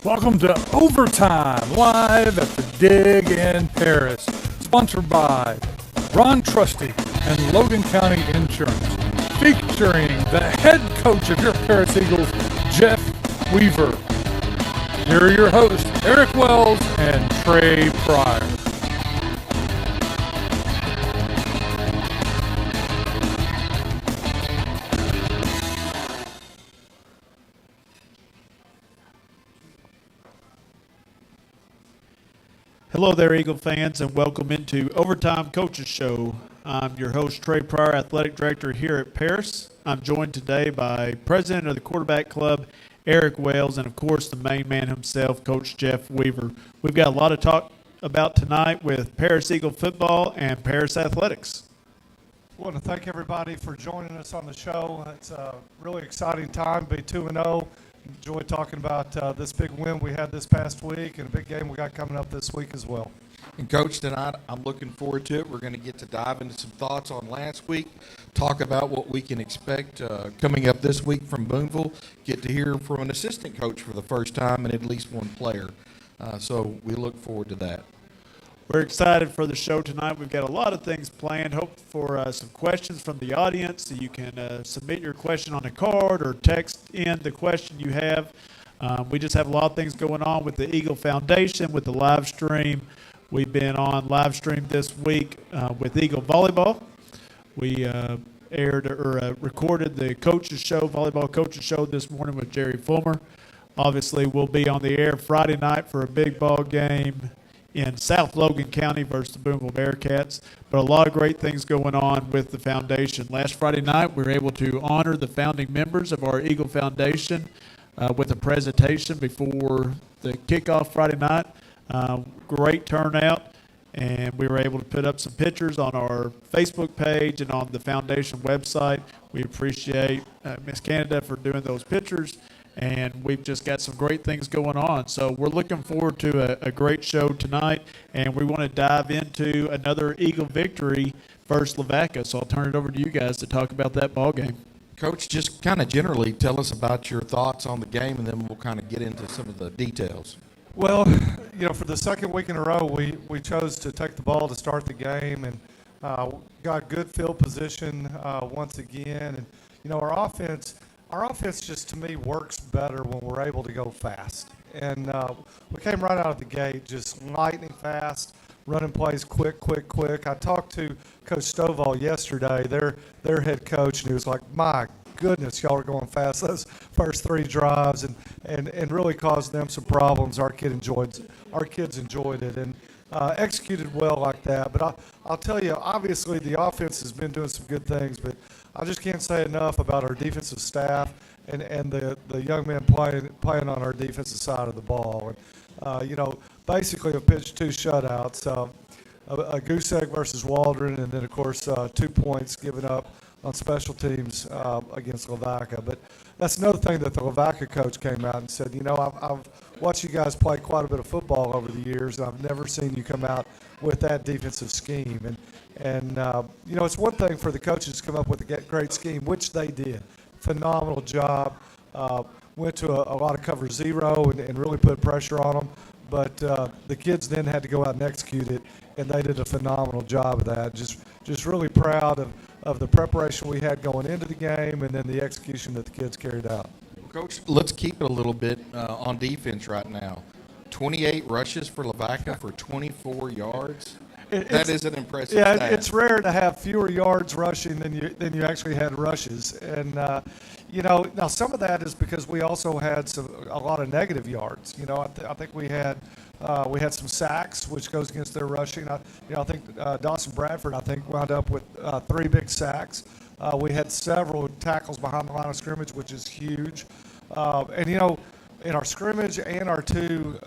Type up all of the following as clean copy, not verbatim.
Welcome to Overtime, live at the Dig in Paris. Sponsored by Ron Trusty and Logan County Insurance. Featuring the head coach of your Paris Eagles, Jeff Weaver. Here are your hosts, Eric Wells and Trey Pryor. Hello there, Eagle fans, and welcome into Overtime Coaches Show. I'm your host, Trey Pryor, Athletic Director here at Paris. I'm joined today by President of the Quarterback Club, Eric Wells, and of course the main man himself, Coach Jeff Weaver. We've got a lot to talk about tonight with Paris Eagle football and Paris athletics. I want to thank everybody for joining us on the show. It's a really exciting time to be 2-0. Enjoy talking about this big win we had this past week and a big game we got coming up this week as well. And Coach, tonight I'm looking forward to it. We're going to get to dive into some thoughts on last week, talk about what we can expect coming up this week from Boonville, get to hear from an assistant coach for the first time and at least one player. So we look forward to that. We're excited for the show tonight. We've got a lot of things planned. Hope for some questions from the audience. So you can submit your question on a card or text in the question you have. We just have a lot of things going on with the Eagle Foundation, with the live stream. We've been on live stream this week with Eagle Volleyball. We recorded the coaches show, volleyball coaches show this morning with Jerry Fulmer. Obviously, we'll be on the air Friday night for a big ball game in South Logan County versus the Boonville Bearcats. But a lot of great things going on with the foundation. Last Friday night, we were able to honor the founding members of our Eagle Foundation with a presentation before the kickoff Friday night. Great turnout, and we were able to put up some pictures on our Facebook page and on the foundation website. We appreciate Miss Canada for doing those pictures, and we've just got some great things going on. So we're looking forward to a great show tonight, and we want to dive into another Eagle victory versus Lavaca. So I'll turn it over to you guys to talk about that ball game. Coach, just kind of generally tell us about your thoughts on the game, and then we'll kind of get into some of the details. Well, for the second week in a row, we chose to take the ball to start the game and got good field position once again. And, our offense just, to me, works better when we're able to go fast. And we came right out of the gate just lightning fast, running plays quick. I talked to Coach Stovall yesterday, their head coach, and he was like, my goodness, y'all are going fast those first three drives and really caused them some problems. Our kids enjoyed it and executed well like that. But I'll tell you, obviously the offense has been doing some good things, but I just can't say enough about our defensive staff and the young men playing on our defensive side of the ball. And basically have pitched two shutouts, a goose egg versus Waldron, and then of course 2 points given up on special teams against Lavaca. But that's another thing that the Lavaca coach came out and said, I've watched you guys play quite a bit of football over the years, and I've never seen you come out with that defensive scheme. And it's one thing for the coaches to come up with a great scheme, which they did. Phenomenal job. Went to a lot of cover zero and really put pressure on them. But the kids then had to go out and execute it, and they did a phenomenal job of that. Just really proud of the preparation we had going into the game and then the execution that the kids carried out. Coach, let's keep it a little bit on defense right now. 28 rushes for Lavaca for 24 yards. That is an impressive stat. It's rare to have fewer yards rushing than you actually had rushes. And, now some of that is because we also had a lot of negative yards. I think we had some sacks, which goes against their rushing. I think Dawson Bradford, wound up with 3 big sacks. We had several tackles behind the line of scrimmage, which is huge. And, in our scrimmage and our 2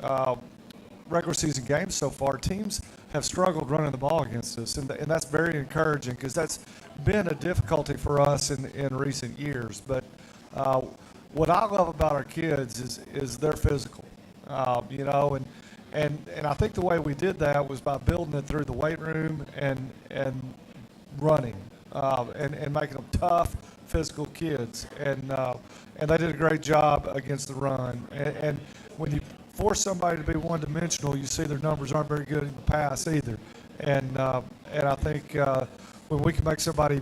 regular season games so far, teams have struggled running the ball against us, and that's very encouraging because that's been a difficulty for us in recent years. But what I love about our kids is they're physical, and I think the way we did that was by building it through the weight room and running and making them tough, physical kids, and they did a great job against the run. And when you force somebody to be one-dimensional, you see their numbers aren't very good in the pass either. And I think when we can make somebody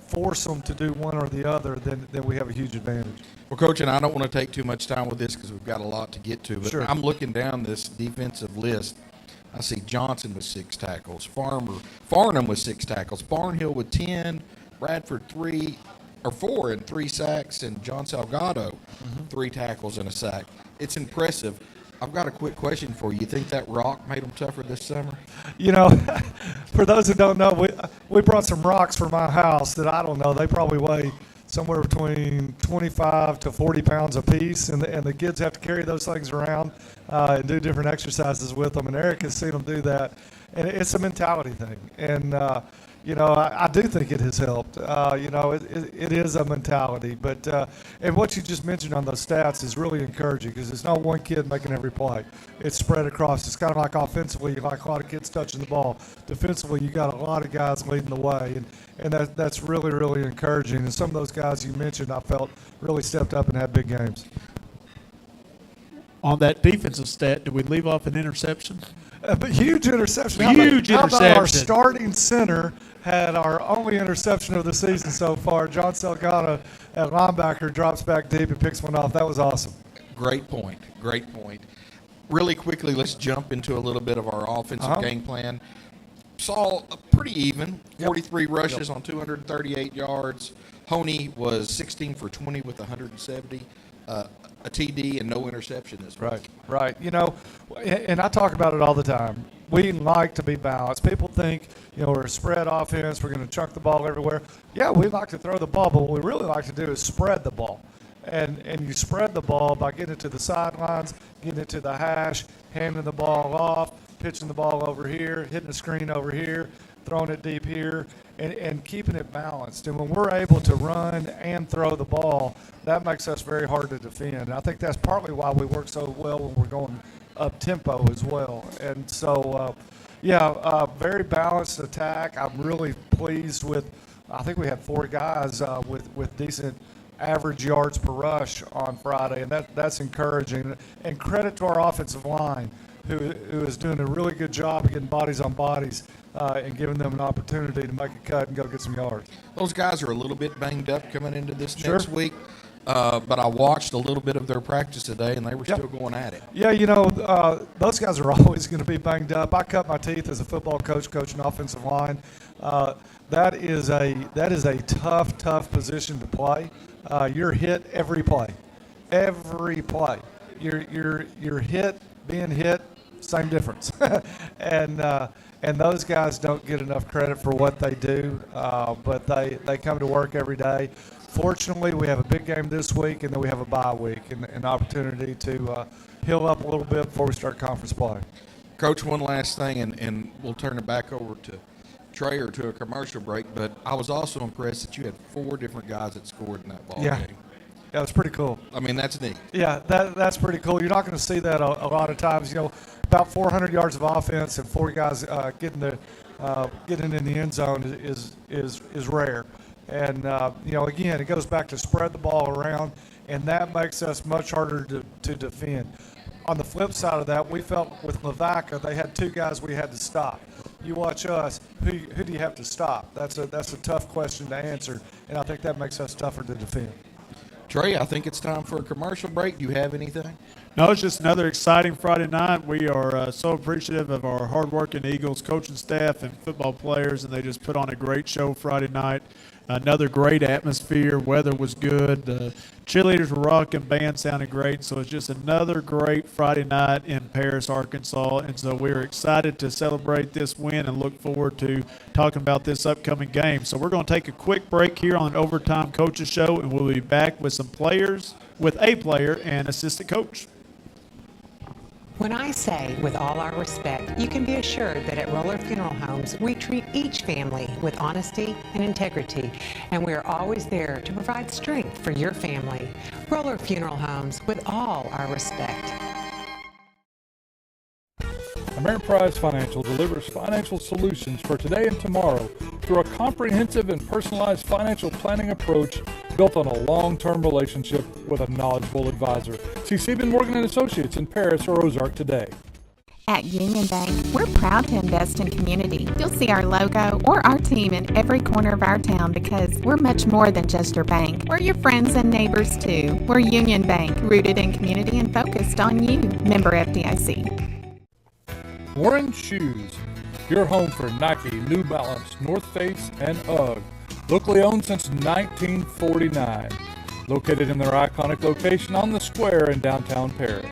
force them to do one or the other, then we have a huge advantage. Well, Coach, and I don't want to take too much time with this because we've got a lot to get to, but Sure. I'm looking down this defensive list. I see Johnson with 6 tackles, Farnham with 6 tackles, Barnhill with 10, Bradford 4 and 3 sacks, and John Salgado 3 tackles and a sack. It's impressive. I've got a quick question for you. You think that rock made them tougher this summer? You know, for those who don't know, we brought some rocks from my house that I don't know. They probably weigh somewhere between 25 to 40 pounds a piece, and the kids have to carry those things around and do different exercises with them. And Eric has seen them do that, and it's a mentality thing. And you know, I do think it has helped. You know, it is a mentality. But and what you just mentioned on those stats is really encouraging because it's not one kid making every play. It's spread across. It's kind of like offensively, like a lot of kids touching the ball. Defensively, you got a lot of guys leading the way, and that's really, really encouraging. And some of those guys you mentioned, I felt really stepped up and had big games. On that defensive stat, did we leave off an interception? But huge interception. Huge How about our interception. starting center had our only interception of the season so far. John Salgado at linebacker drops back deep and picks one off. That was awesome. Great point. Great point. Really quickly, let's jump into a little bit of our offensive game plan. Saw pretty even, 43 rushes on 238 yards. Honey was 16 for 20 with 170, a TD and no interception this week. Right. You know, and I talk about it all the time. We like to be balanced. People think, you know, we're a spread offense. We're going to chuck the ball everywhere. Yeah, we like to throw the ball, but what we really like to do is spread the ball. And you spread the ball by getting it to the sidelines, getting it to the hash, handing the ball off, pitching the ball over here, hitting the screen over here, throwing it deep here, and keeping it balanced. And when we're able to run and throw the ball, that makes us very hard to defend. And I think that's partly why we work so well when we're going up tempo as well. And so, very balanced attack. I'm really pleased with. I think we had 4 guys with decent average yards per rush on Friday, and that's encouraging. And credit to our offensive line, who is doing a really good job of getting bodies on bodies and giving them an opportunity to make a cut and go get some yards. Those guys are a little bit banged up coming into this next week, but I watched a little bit of their practice today, and they were still going at it. Yeah, you know, those guys are always going to be banged up. I cut my teeth as a football coach, coaching offensive line. That is a tough position to play. You're hit every play. You're hit, being hit, same difference. And those guys don't get enough credit for what they do, but they come to work every day. Fortunately, we have a big game this week, and then we have a bye week and an opportunity to heal up a little bit before we start conference play. Coach, one last thing, and we'll turn it back over to Trey or to a commercial break, but I was also impressed that you had 4 different guys that scored in that ball game. Yeah, it's pretty cool. I mean, that's neat. Yeah, that's pretty cool. You're not going to see that a lot of times. You know, about 400 yards of offense and 4 guys getting in the end zone is rare. And you know, again, it goes back to spread the ball around, and that makes us much harder to defend. On the flip side of that, we felt with Lavaca, they had 2 guys we had to stop. You watch us, who do you have to stop? That's a tough question to answer, and I think that makes us tougher to defend. Trey, I think it's time for a commercial break. Do you have anything? No, it's just another exciting Friday night. We are so appreciative of our hardworking Eagles coaching staff and football players, and they just put on a great show Friday night. Another great atmosphere. Weather was good. The cheerleaders were rocking. Band sounded great. So it's just another great Friday night in Paris, Arkansas. And so we're excited to celebrate this win and look forward to talking about this upcoming game. So we're going to take a quick break here on Overtime Coaches Show, and we'll be back with some players, with a player and assistant coach. When I say with all our respect, you can be assured that at Roller Funeral Homes, we treat each family with honesty and integrity, and we are always there to provide strength for your family. Roller Funeral Homes, with all our respect. Ameriprise Financial delivers financial solutions for today and tomorrow through a comprehensive and personalized financial planning approach built on a long-term relationship with a knowledgeable advisor. See Sieben Morgan and Associates in Paris or Ozark today. At Union Bank, we're proud to invest in community. You'll see our logo or our team in every corner of our town because we're much more than just your bank. We're your friends and neighbors too. We're Union Bank, rooted in community and focused on you. Member FDIC. Warren Shoes, your home for Nike, New Balance, North Face, and UGG. Locally owned since 1949. Located in their iconic location on the square in downtown Paris.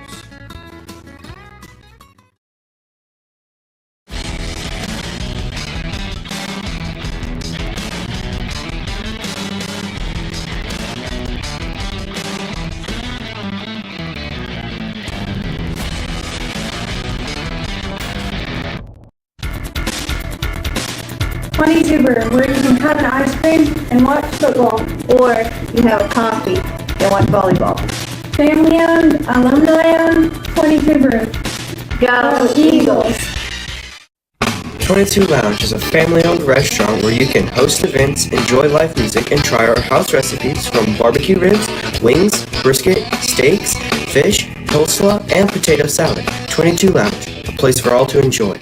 Tuber, where you can have an ice cream and watch football. Or you have a coffee and watch volleyball. Family owned, alumni owned, 22 Brew. Go Eagles! 22 Lounge is a family-owned restaurant where you can host events, enjoy live music, and try our house recipes from barbecue ribs, wings, brisket, steaks, fish, coleslaw, and potato salad. 22 Lounge, a place for all to enjoy.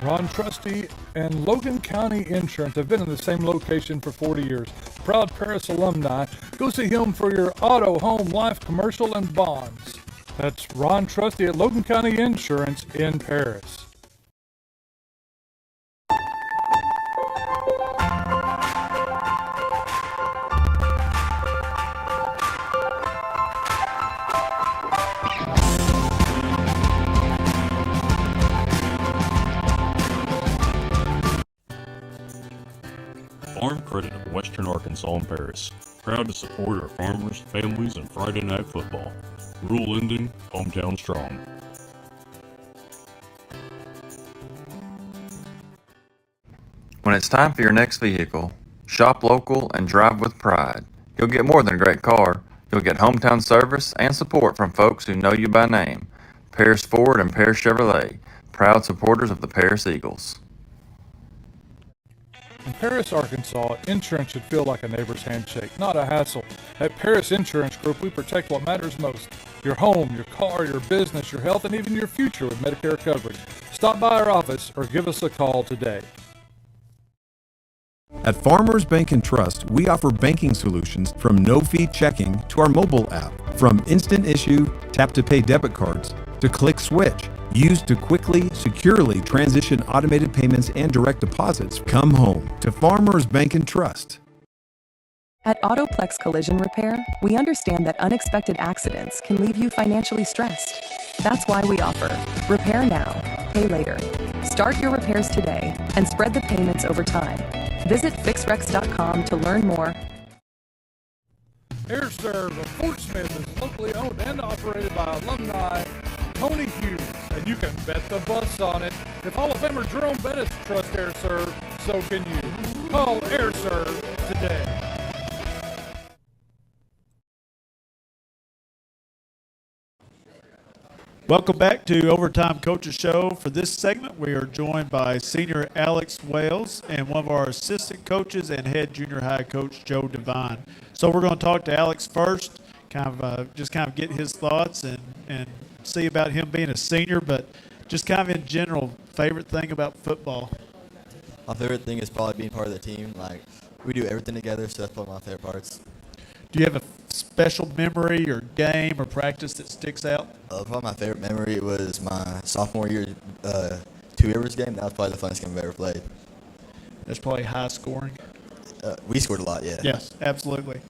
Ron Trusty and Logan County Insurance have been in the same location for 40 years. Proud Paris alumni. Go see him for your auto, home, life, commercial, and bonds. That's Ron Trusty at Logan County Insurance in Paris. Farm Credit of Western Arkansas and Paris. Proud to support our farmers, families, and Friday night football. Rural lending, hometown strong. When it's time for your next vehicle, shop local and drive with pride. You'll get more than a great car. You'll get hometown service and support from folks who know you by name. Paris Ford and Paris Chevrolet, proud supporters of the Paris Eagles. In Paris, Arkansas, insurance should feel like a neighbor's handshake, not a hassle. At Paris Insurance Group, we protect what matters most. Your home, your car, your business, your health, and even your future with Medicare coverage. Stop by our office or give us a call today. At Farmers Bank and Trust, we offer banking solutions from no-fee checking to our mobile app, from instant issue, tap-to-pay debit cards, to Click Switch, used to quickly, securely transition automated payments and direct deposits. Come home to Farmers Bank and Trust. At Autoplex Collision Repair, we understand that unexpected accidents can leave you financially stressed. That's why we offer Repair Now, Pay Later. Start your repairs today and spread the payments over time. Visit FixRex.com to learn more. AirServe of Fort Smith is locally owned and operated by alumni Tony Hughes, and you can bet the bus on it. If Hall of Famer Jerome Bettis trusts AirServe, so can you. Call AirServe today. Welcome back to Overtime Coaches Show. For this segment, we are joined by senior Alex Wales and one of our assistant coaches and head junior high coach, Joe Devine. So we're going to talk to Alex first, kind of get his thoughts and see about him being a senior, but just kind of in general, favorite thing about football. My favorite thing is probably being part of the team. Like, we do everything together, so that's probably my favorite parts. Do you have a special memory or game or practice that sticks out? Probably my favorite memory was my sophomore year 2 Rivers game. That was probably the funnest game I've ever played. That's probably high scoring. We scored a lot, yeah. Yes, absolutely.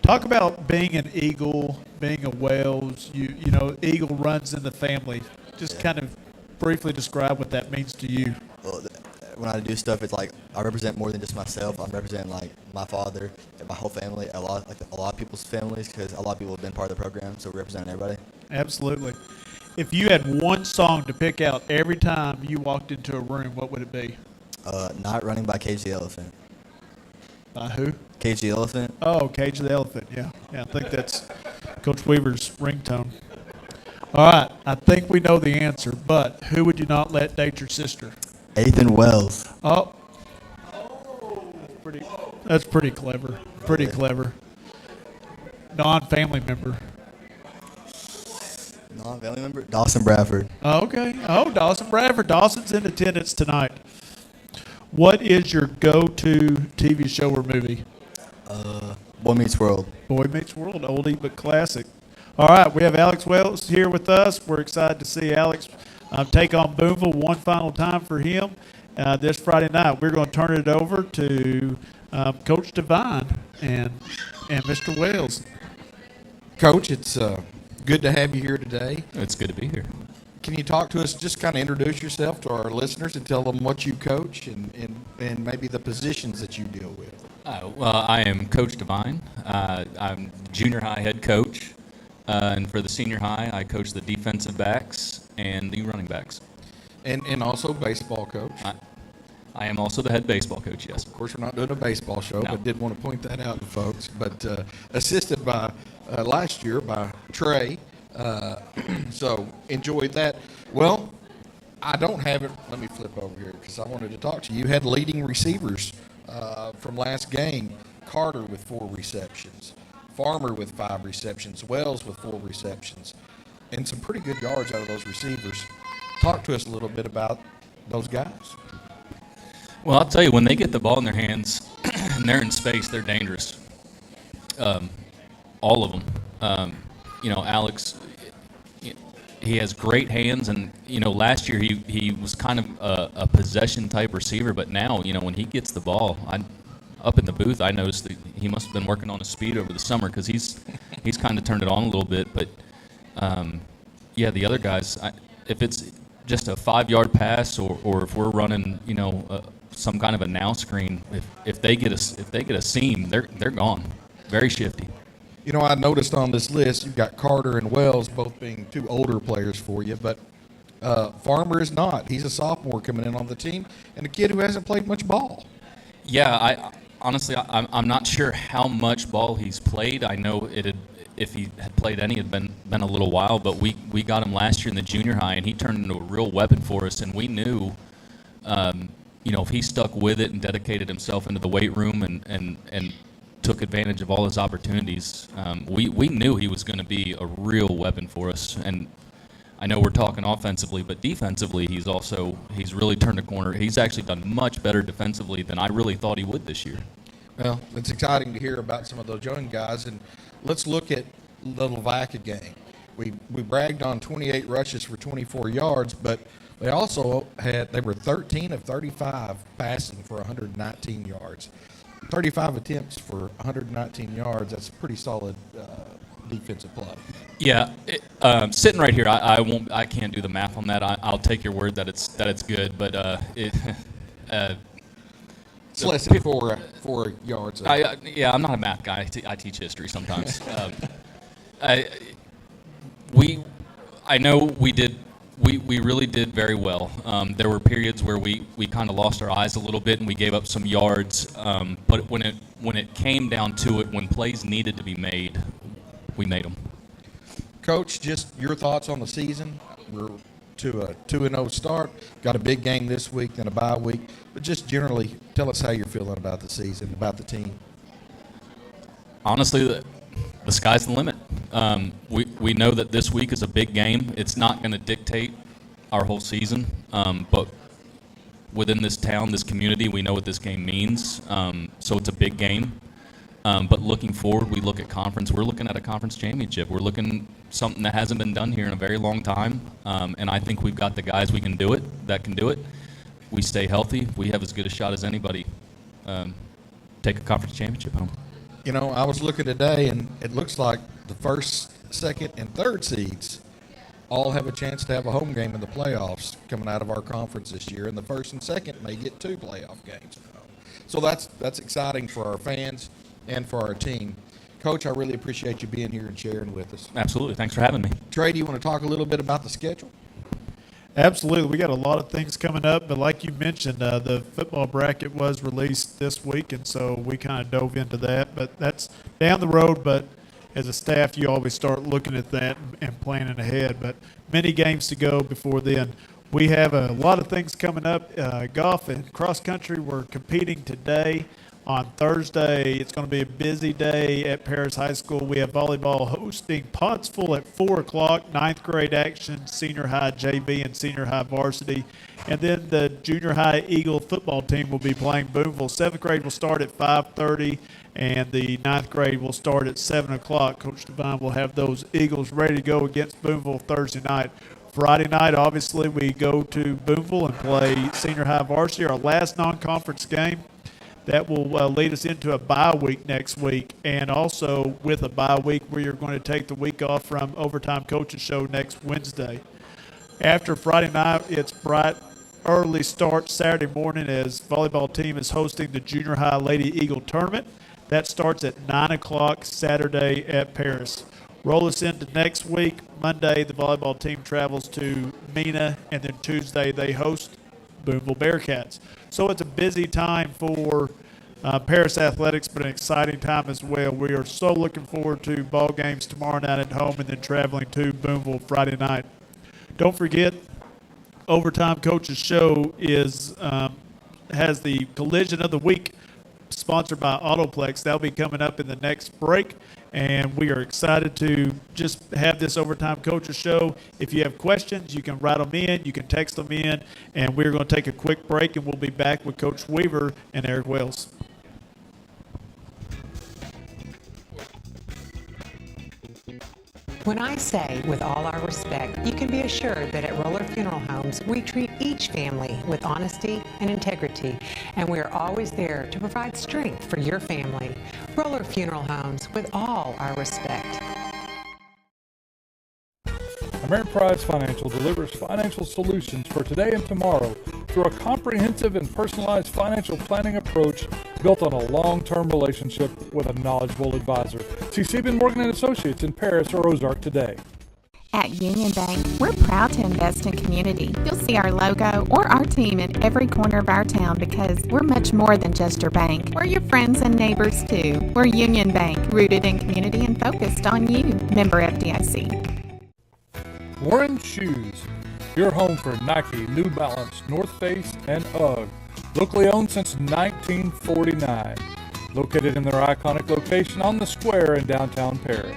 Talk about being an Eagle, being a Wales. You know, Eagle runs in the family. Just kind of briefly describe what that means to you. Well, when I do stuff, it's like I represent more than just myself. I'm representing like my father and my whole family, a lot of people's families, because a lot of people have been part of the program, so we're representing everybody. Absolutely. If you had one song to pick out every time you walked into a room, what would it be? Not Running by Cage the Elephant. By who? Cage the Elephant. Oh, Cage the Elephant, yeah. I think that's Coach Weaver's ringtone. All right, I think we know the answer, but who would you not let date your sister? Ethan Wells. Oh, pretty That's pretty clever. Pretty clever. Non-family member. Non-family member? Dawson Bradford. Oh, okay. Oh, Dawson Bradford. Dawson's in attendance tonight. What is your go-to TV show or movie? Boy Meets World. Boy Meets World, oldie but classic. All right, we have Alex Wells here with us. We're excited to see Alex take on Boonville one final time for him this Friday night. We're going to turn it over to Coach Devine and Mr. Wells. Coach, it's good to have you here today. It's good to be here. Can you talk to us, just kind of introduce yourself to our listeners and tell them what you coach and maybe the positions that you deal with? Well, I am Coach Devine. I'm junior high head coach. And for the senior high, I coach the defensive backs and the running backs. And also baseball coach. I am also the head baseball coach, yes. Of course, we're not doing a baseball show, No. but did want to point that out to folks. But assisted by, last year, by Trey. So enjoyed that. Well, I don't have it. Let me flip over here because I wanted to talk to you. You had leading receivers from last game. Carter with 4 receptions. Farmer with 5 receptions. Wells with 4 receptions. And some pretty good yards out of those receivers. Talk to us a little bit about those guys. Well, I'll tell you, when they get the ball in their hands and they're in space, they're dangerous. All of them. Alex, he has great hands, and last year he was kind of a possession type receiver, but now when he gets the ball, up in the booth, I noticed that he must have been working on his speed over the summer because he's kind of turned it on a little bit. But the other guys, if it's just a 5-yard pass or if we're running some kind of a now screen, if they get a seam, they're gone. Very shifty. I noticed on this list you've got Carter and Wells both being 2 older players for you, but Farmer is not. He's a sophomore coming in on the team and a kid who hasn't played much ball. Yeah, honestly, I'm not sure how much ball he's played. I know if he had played any, it had been a little while, but we got him last year in the junior high, and he turned into a real weapon for us, and we knew, if he stuck with it and dedicated himself into the weight room and took advantage of all his opportunities, we knew he was going to be a real weapon for us. And I know we're talking offensively, but defensively, he's really turned a corner. He's actually done much better defensively than I really thought he would this year. Well, it's exciting to hear about some of those young guys, and let's look at the Lavaca game. We bragged on 28 rushes for 24 yards, but they also they were 13 of 35 passing for 119 yards. 35 attempts for 119 yards, that's a pretty solid defensive play. Yeah, sitting right here, I can't do the math on that. I'll take your word that it's good, but it's less than 4 yards. I'm not a math guy. I teach history sometimes. I know we really did very well. There were periods where we kind of lost our eyes a little bit and we gave up some yards. But when it came down to it, when plays needed to be made, we made them. Coach, just your thoughts on the season. We're to a 2-0 start. Got a big game this week, then a bye week. But just generally, tell us how you're feeling about the season, about the team. Honestly, the sky's the limit. We know that this week is a big game. It's not going to dictate our whole season, but within this town, this community, we know what this game means. So it's a big game. But looking forward, we look at conference. We're looking at a conference championship. We're looking something that hasn't been done here in a very long time. And I think we've got the guys that can do it. We stay healthy. We have as good a shot as anybody. Take a conference championship home. I was looking today, and it looks like the first, second, and third seeds all have a chance to have a home game in the playoffs coming out of our conference this year, and the first and second may get 2 playoff games. So that's exciting for our fans and for our team. Coach, I really appreciate you being here and sharing with us. Absolutely. Thanks for having me. Trey, do you want to talk a little bit about the schedule? Absolutely. We got a lot of things coming up, but like you mentioned, the football bracket was released this week, and so we kind of dove into that. But that's down the road, but as a staff, you always start looking at that and planning ahead. But many games to go before then. We have a lot of things coming up. Golf and cross country, we're competing today. On Thursday, it's going to be a busy day at Paris High School. We have volleyball hosting Pottsville at 4 o'clock, ninth grade action, senior high JV and senior high varsity. And then the junior high Eagle football team will be playing Boonville. Seventh grade will start at 5:30, and the ninth grade will start at 7 o'clock. Coach Devine will have those Eagles ready to go against Boonville Thursday night. Friday night, obviously, we go to Boonville and play senior high varsity, our last non-conference game. That will lead us into a bye week next week. And also with a bye week, we are going to take the week off from Overtime Coaches Show next Wednesday. After Friday night, it's bright early start Saturday morning as volleyball team is hosting the junior high Lady Eagle tournament. That starts at 9 o'clock Saturday at Paris. Roll us into next week. Monday, the volleyball team travels to Mena, and then Tuesday they host Boonville Bearcats. So it's a busy time for Paris Athletics, but an exciting time as well. We are so looking forward to ball games tomorrow night at home and then traveling to Boonville Friday night. Don't forget, Overtime Coaches Show has the Collision of the Week sponsored by Autoplex. That'll be coming up in the next break, and we are excited to just have this Overtime Coaches Show. If you have questions, you can write them in, you can text them in, and we're going to take a quick break, and we'll be back with Coach Weaver and Eric Wells. When I say with all our respect, you can be assured that at Roller Funeral Homes, we treat each family with honesty and integrity, and we are always there to provide strength for your family. Roller Funeral Homes, with all our respect. Ameriprise Financial delivers financial solutions for today and tomorrow through a comprehensive and personalized financial planning approach built on a long-term relationship with a knowledgeable advisor. See Sieben Morgan & Associates in Paris or Ozark today. At Union Bank, we're proud to invest in community. You'll see our logo or our team in every corner of our town because we're much more than just your bank. We're your friends and neighbors too. We're Union Bank, rooted in community and focused on you. Member FDIC. Warren Shoes, your home for Nike, New Balance, North Face, and UGG. Locally owned since 1949. Located in their iconic location on the square in downtown Paris.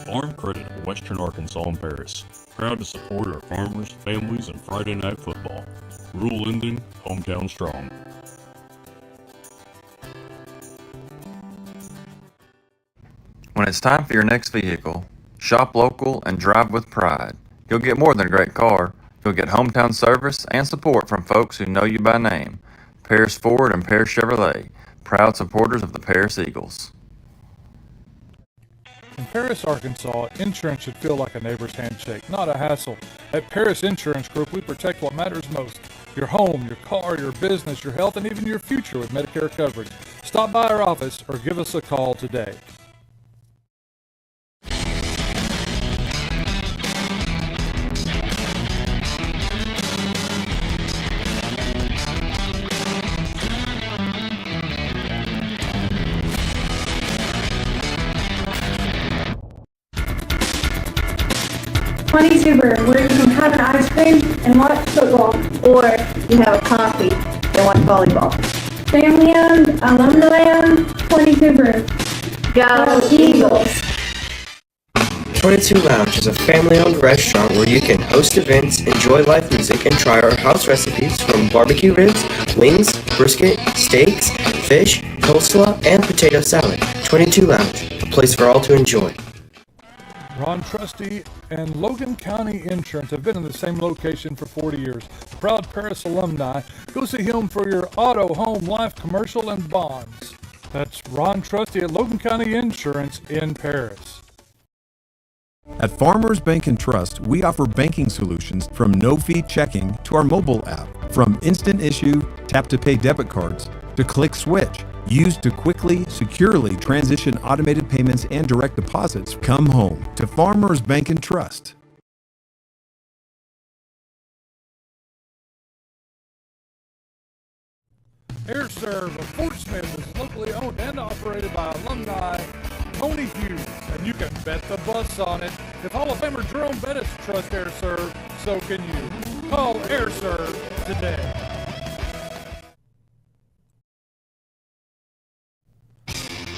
Farm Credit of Western Arkansas and Paris. Proud to support our farmers, families, and Friday night football. Rural lending, hometown strong. When it's time for your next vehicle, shop local and drive with pride. You'll get more than a great car. You'll get hometown service and support from folks who know you by name. Paris Ford and Paris Chevrolet, proud supporters of the Paris Eagles. In Paris, Arkansas, insurance should feel like a neighbor's handshake, not a hassle. At Paris Insurance Group, we protect what matters most. Your home, your car, your business, your health, and even your future with Medicare coverage. Stop by our office or give us a call today. Where you can have an ice cream and watch football, or you have a coffee and watch volleyball. Family owned, alumni owned, 22 Brew. Go Eagles! 22 Lounge is a family-owned restaurant where you can host events, enjoy live music, and try our house recipes from barbecue ribs, wings, brisket, steaks, fish, coleslaw, and potato salad. 22 Lounge, a place for all to enjoy. Ron Trusty and Logan County Insurance have been in the same location for 40 years. Proud Paris alumni. Go see him for your auto, home, life, commercial, and bonds. That's Ron Trusty at Logan County Insurance in Paris. At Farmers Bank and Trust, we offer banking solutions from no-fee checking to our mobile app, from instant issue, tap-to-pay debit cards, to Click Switch, used to quickly, securely transition automated payments and direct deposits. Come home to Farmers Bank and Trust. Air Serve of Fort Smith is locally owned and operated by alumni Tony Hughes, and you can bet the bus on it. If Hall of Famer Jerome Bettis trusts Air Serve, so can you. Call Air Serve today.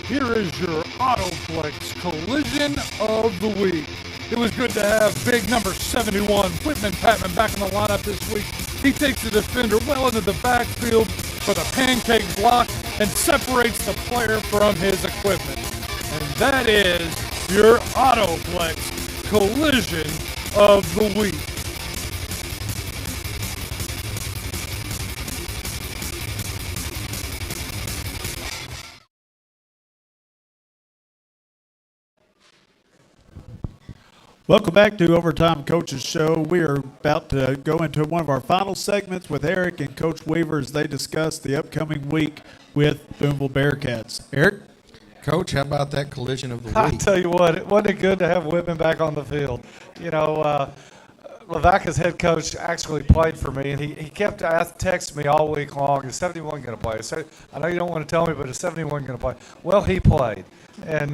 Here is your Autoplex Collision of the Week. It was good to have big number 71, Whitman Patman, back in the lineup this week. He takes the defender well into the backfield for the pancake block and separates the player from his equipment. And that is your Autoplex Collision of the Week. Welcome back to Overtime Coaches Show. We are about to go into one of our final segments with Eric and Coach Weaver as they discuss the upcoming week with Boonville Bearcats. Eric? Coach, how about that collision of the week? I tell you what, wasn't it good to have Whitman back on the field? You know, Lavaca's head coach actually played for me, and he kept texting me all week long, is 71 going to play? So, I know you don't want to tell me, but is 71 going to play? Well, he played. And,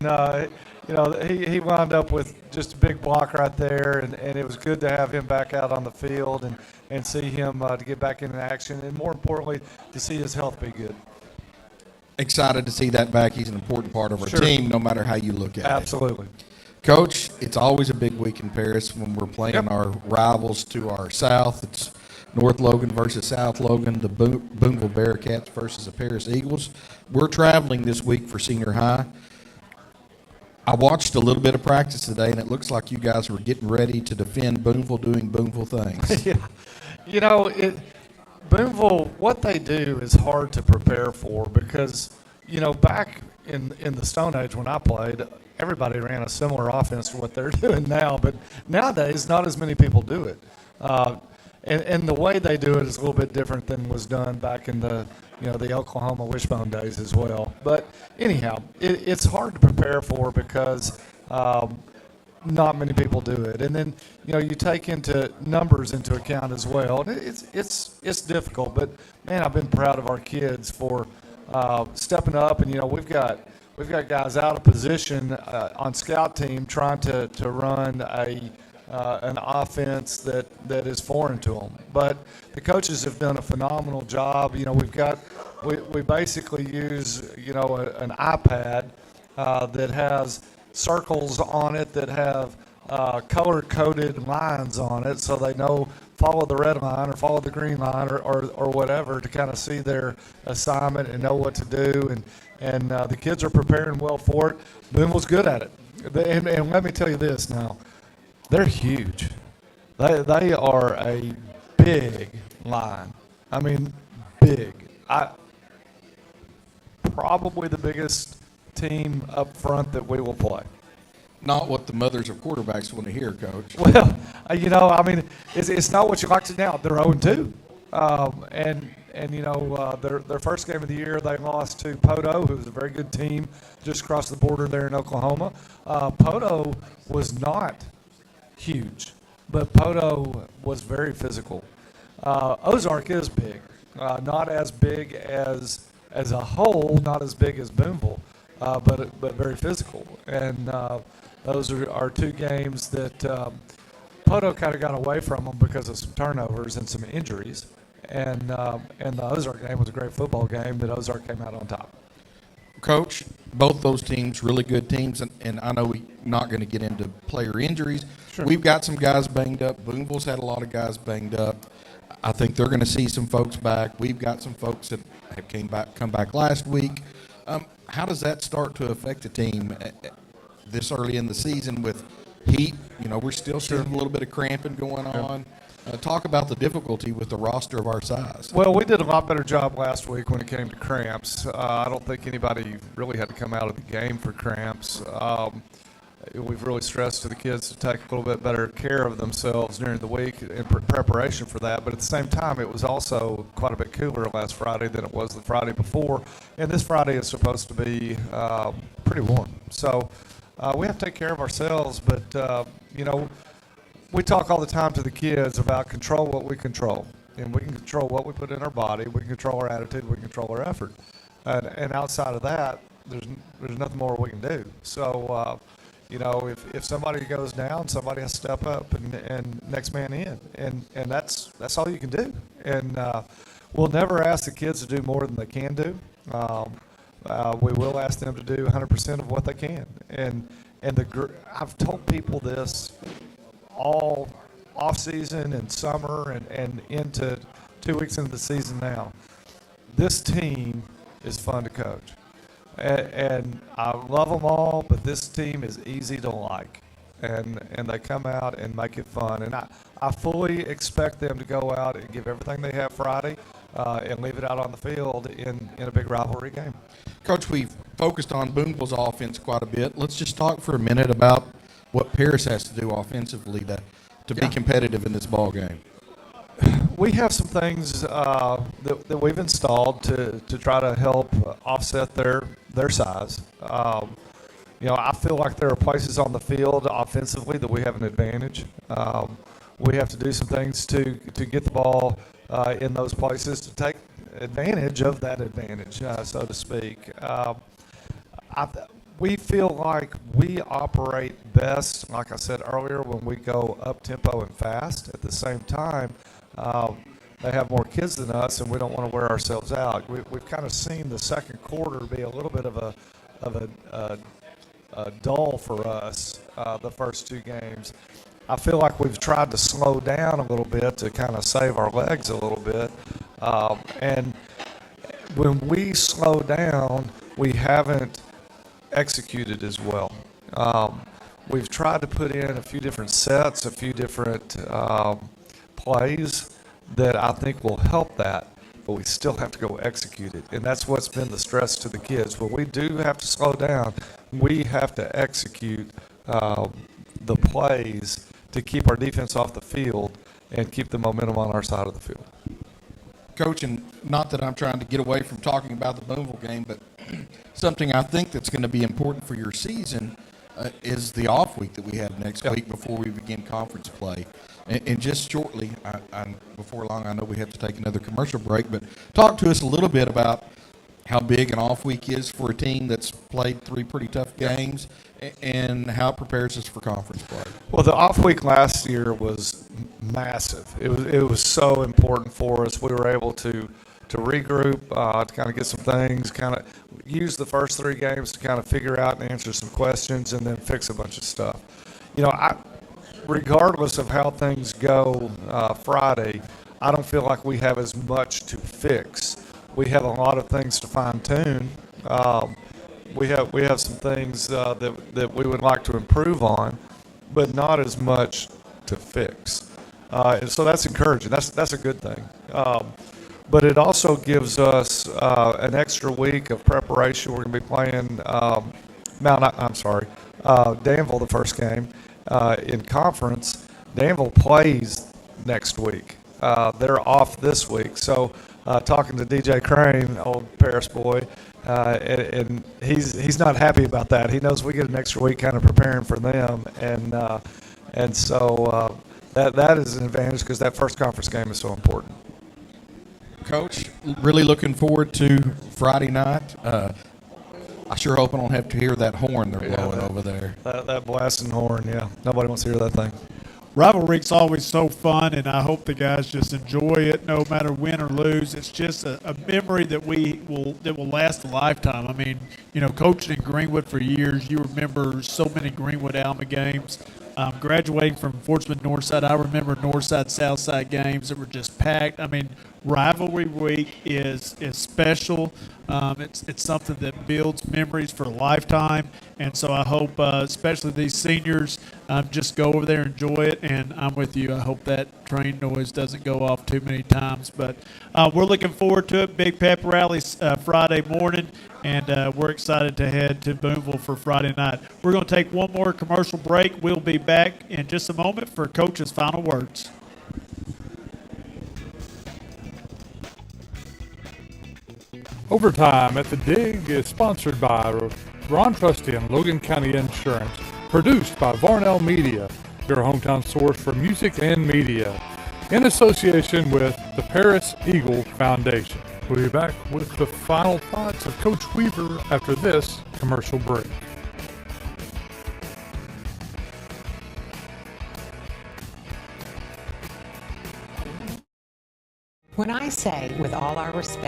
you know, he wound up with just a big block right there, and it was good to have him back out on the field and see him to get back into action, and more importantly, to see his health be good. Excited to see that back. He's an important part of our Sure. team, no matter how you look at it. Absolutely. Coach, it's always a big week in Paris when we're playing our rivals to our south. It's North Logan versus South Logan, the Boonville Bearcats versus the Paris Eagles. We're traveling this week for senior high. I watched a little bit of practice today, and it looks like you guys were getting ready to defend Boonville doing Boonville things. Yeah. You know, Boonville, what they do is hard to prepare for because, you know, back in the Stone Age when I played, everybody ran a similar offense to what they're doing now. But nowadays, not as many people do it. And the way they do it is a little bit different than was done back in the Oklahoma Wishbone days as well. But anyhow, it's hard to prepare for because not many people do it. And then, you know, you take numbers into account as well. And it's difficult, but man, I've been proud of our kids for stepping up. And, you know, we've got guys out of position on scout team trying to run an offense that is foreign to them. But the coaches have done a phenomenal job. You know, we basically use, you know, an iPad that has circles on it that have color-coded lines on it, so they know follow the red line or follow the green line or whatever to kind of see their assignment and know what to do. And the kids are preparing well for it. Boonville's good at it. And let me tell you this now. They're huge. They are a big line. I mean, big. Probably the biggest team up front that we will play. Not what the mothers of quarterbacks want to hear, Coach. Well, you know, I mean, it's not what you like to now. They're 0-2. And you know, their first game of the year, they lost to Poto, who was a very good team just across the border there in Oklahoma. Poto was not huge, but Poto was very physical. Ozark is big, not as big as a whole, not as big as Boonville, but very physical. And those are two games that Poto kind of got away from them because of some turnovers and some injuries. And the Ozark game was a great football game that Ozark came out on top. Coach, both those teams, really good teams, and I know we're not going to get into player injuries. Sure. We've got some guys banged up. Boonville's had a lot of guys banged up. I think they're going to see some folks back. We've got some folks that have come back last week. How does that start to affect the team this early in the season with heat? You know, we're still seeing a little bit of cramping going on. Talk about the difficulty with the roster of our size. Well, we did a lot better job last week when it came to cramps. I don't think anybody really had to come out of the game for cramps. We've really stressed to the kids to take a little bit better care of themselves during the week in preparation for that. But at the same time, it was also quite a bit cooler last Friday than it was the Friday before. And this Friday is supposed to be pretty warm. So we have to take care of ourselves. But, you know, we talk all the time to the kids about control what we control. and we can control what we put in our body. We can control our attitude. We can control our effort. And outside of that, there's nothing more we can do. So, if somebody goes down, somebody has to step up and next man in, and that's all you can do. And we'll never ask the kids to do more than they can do. We will ask them to do 100% of what they can. And I've told people this all off season and summer and into 2 weeks into the season now. This team is fun to coach. And I love them all, but this team is easy to like. And they come out and make it fun. And I fully expect them to go out and give everything they have Friday and leave it out on the field in a big rivalry game. Coach, we've focused on Boonville's offense quite a bit. Let's just talk for a minute about what Paris has to do offensively to be competitive in this ball game. We have some things that we've installed to try to help offset their size. I feel like there are places on the field offensively that we have an advantage. We have to do some things to get the ball in those places to take advantage of that advantage, so to speak. We feel like we operate best, like I said earlier, when we go up tempo and fast. At the same time, they have more kids than us, and we don't want to wear ourselves out. We've kind of seen the second quarter be a little bit of a dull for us the first two games. I feel like we've tried to slow down a little bit to kind of save our legs a little bit. And when we slow down, we haven't executed as well. We've tried to put in a few different sets, a few different plays that I think will help that, but we still have to go execute it. And that's what's been the stress to the kids. When we do have to slow down, we have to execute the plays to keep our defense off the field and keep the momentum on our side of the field. Coach, and not that I'm trying to get away from talking about the Boonville game, but something I think that's going to be important for your season is the off week that we have next week before we begin conference play. And just shortly, before long, I know we have to take another commercial break, but talk to us a little bit about how big an off week is for a team that's played 3 pretty tough games and how it prepares us for conference play. Well, the off week last year was massive. It was so important for us. We were able to regroup, to kind of get some things, kind of use the first 3 games to kind of figure out and answer some questions and then fix a bunch of stuff. Regardless of how things go Friday, I don't feel like we have as much to fix. We have a lot of things to fine tune. We have some things that we would like to improve on, but not as much to fix. And so that's encouraging. That's a good thing. But it also gives us an extra week of preparation. We're going to be playing Danville the first game in conference. Danville plays next week. They're off this week. So talking to DJ Crane, old Paris boy, and he's not happy about that. He knows we get an extra week kind of preparing for them, and so that is an advantage because that first conference game is so important. Coach, really looking forward to Friday night. I sure hope I don't have to hear that horn they're blowing over there. That blasting horn, yeah. Nobody wants to hear that thing. Rivalry's always so fun, and I hope the guys just enjoy it no matter win or lose. It's just a memory that will last a lifetime. I mean, coaching in Greenwood for years, you remember so many Greenwood-Alma games. Graduating from Fort Smith Northside, I remember Northside-Southside games that were just packed. I mean, rivalry week is special. It's something that builds memories for a lifetime, and so I hope, especially these seniors, just go over there and enjoy it. And I'm with you. I hope that train noise doesn't go off too many times. But we're looking forward to it. Big pep rally Friday morning, and we're excited to head to Boonville for Friday night. We're going to take one more commercial break. We'll be back in just a moment for Coach's final words. Overtime at the Dig is sponsored by Ron Trusty and Logan County Insurance. Produced by Varnell Media, your hometown source for music and media. in association with the Paris Eagle Foundation. We'll be back with the final thoughts of Coach Weaver after this commercial break. When I say, with all our respect,